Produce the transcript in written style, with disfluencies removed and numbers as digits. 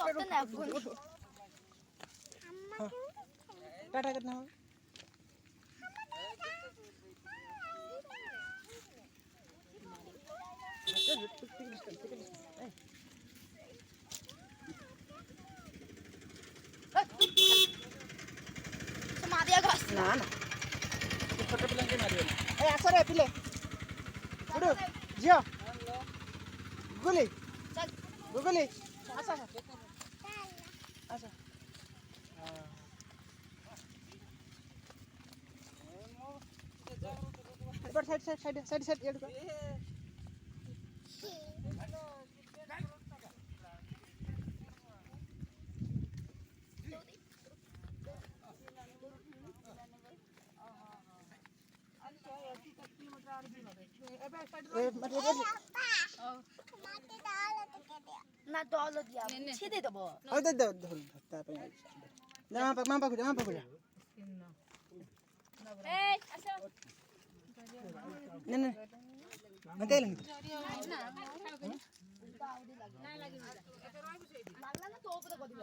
ତତେ ନେବୁନି। टाटा करना हो मारिया घास ना ना छोटे पिल्ला के मारियो ए आसो रे पिले गुडू जियो गुगली चल गुगली आसा आसा इधर side side side side side ये देखो ना डॉल दिया छेदे देबो दे दे धरता पे मां पाखु जा ए आसो ने ने मते लंग लागला ना तो ऊपर को दिबो